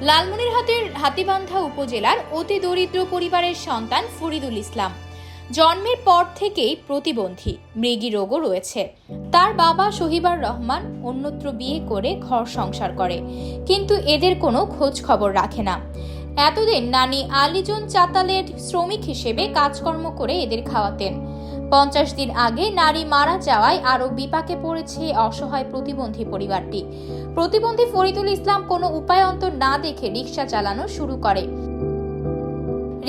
লালমনিরহাটের হাতীবান্ধা উপজেলার অতি দরিদ্র পরিবারের সন্তান ফরিদুল ইসলাম। জন্মের পর থেকেই প্রতিবন্ধী, মৃগী রোগও রয়েছে। তার বাবা শহীবুর রহমান অন্যত্র বিয়ে করে ঘর সংসার করে, কিন্তু এদের কোনো খোঁজ খবর রাখে না। এতদিন নানি আলীজন চাতালের শ্রমিক হিসেবে কাজকর্ম করে এদের খাওয়াতেন। 50 দিন আগে নারী মারা যাওয়ায় আরো বিপাকে পড়েছে অসহায় প্রতিবন্ধী পরিবারটি। প্রতিবন্ধী ফরিদুল ইসলাম কোনো উপায়ন্তর না দেখে রিকশা চালানো শুরু করে।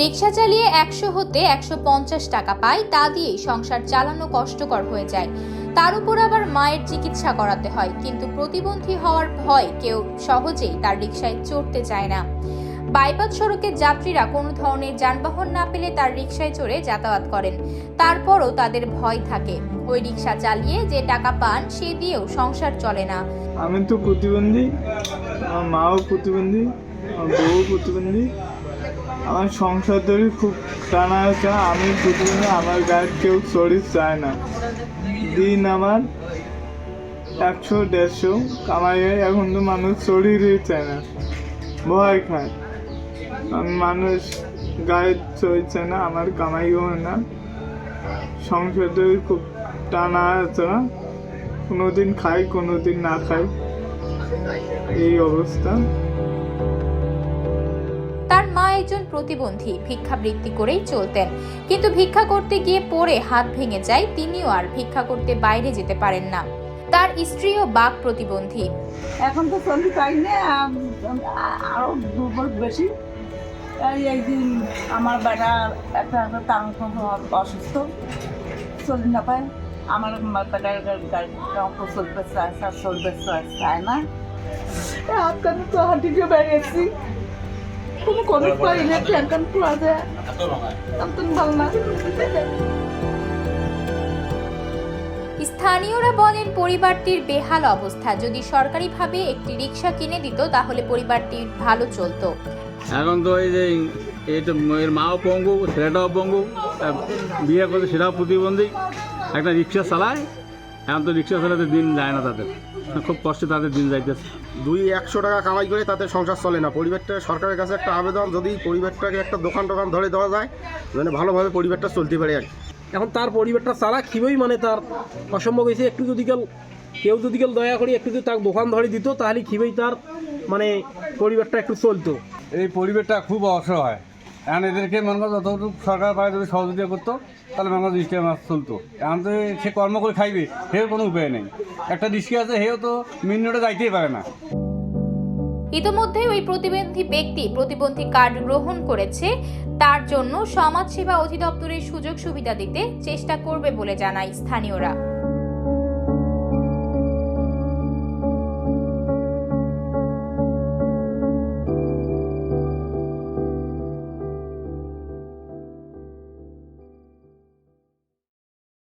রিকশা চালিয়ে 100 হতে 150 টাকা পায়, তা দিয়েই সংসার চালানো কষ্টকর হয়ে যায়। তার উপর আবার মায়ের চিকিৎসা করাতে হয়, কিন্তু প্রতিবন্ধী হওয়ার ভয় কেউ সহজেই তার রিকশায় চড়তে চায় না। বাইপাস সড়কের যাত্রীরা কোনো ধরনের যানবাহন না পেলে তার রিকশায় চড়ে যাতায়াত করেন। তারপরও তাদের ভয় থাকে, ওই রিকশা চালিয়ে যে টাকা পান সে দিয়েও সংসার চলে না। আমি তো প্রতিবন্ধী, আমার মাও প্রতিবন্ধী, আমার বউ প্রতিবন্ধী, আমার সংসার ধরে খুব টানা আছে। আমি প্রতিবন্ধী, আমার গায়ে কেউ চড়ি চায় না। দিন আমার 100-150 কামাই হয়, এখন তো মানুষ চড়িয়ে চায় না, ভয় খায়। মানুষ গায়ে চলছে না, আমার কামাইও হয় না, সংসার ধরে খুব টানা আছে। কোনোদিন খাই, কোনোদিন না খাই, এই অবস্থা। তার মা একজন প্রতিবন্ধী, ভিক্ষাবৃত্তি করেই চলতেন, কিন্তু ভিক্ষা করতে গিয়ে পড়ে হাত ভেঙে যায়। তিনিও আর ভিক্ষা করতে বাইরে যেতে পারেন না। তার স্ত্রীও বাক প্রতিবন্ধী। এখন তো চলতে পাই না, আরো দুর্বল বেশি। একদিন আমার বেটা একটা অসুস্থ, চলতে না পায়। আমার বেটার গাড়ি চলতে চায় না। হাত কান তো হাঁটিতে বেরিয়েছি, কোনো খরচ পাই না, ট্যান কান পুরা যায়, ভালো না। স্থানীয়রা বলেন, পরিবারটির বেহাল অবস্থা। যদি সরকারিভাবে একটি রিকশা কিনে দিত তাহলে পরিবারটি ভালো চলতো। এখন তো এই যে এইটা এর মাও পঙ্গু, ছেলেটাও পঙ্গু, বিয়ে করছে সেটাও প্রতিবন্ধী, একটা রিক্সা চালায়। এখন তো রিক্সা চালাতে দিন যায় না, তাদের খুব কষ্টে তাদের দিন যাইতেছে। 200 টাকা কামাই করে তাতে সংসার চলে না। পরিবারটা সরকারের কাছে একটা আবেদন, যদি পরিবারটাকে একটা দোকান ধরে দেওয়া যায়, মানে ভালোভাবে পরিবারটা চলতে পারে আর কি। এখন তার পরিবারটা চালা কীভাবেই মানে তার অসম্ভব হয়েছে। একটু যদি কেউ যদি দয়া করে একটু যদি তার দোকান ধরে দিত, তাহলে কীভাবেই তার মানে পরিবারটা একটু চলতো। এই পরিবেশটা খুব অসহায়। এখন এদেরকে মনে করো যতটুকু সরকার পায় যদি সহযোগিতা করতো, তাহলে মনে করো রিক্সা মাছ চলতো। এখন তো সে কর্ম করে খাইবে, সেও কোনো উপায় নেই। একটা রিক্সা আছে, সেও তো মিনিটে যাইতেই পারে না। ইতোমধ্যে ওই প্রতিবন্ধী ব্যক্তি প্রতিবন্ধী কার্ড গ্রহণ করেছে। তার জন্য সমাজসেবা অধিদপ্তরের সুযোগ সুবিধা দিতে চেষ্টা করবে বলে জানায় স্থানীয়রা।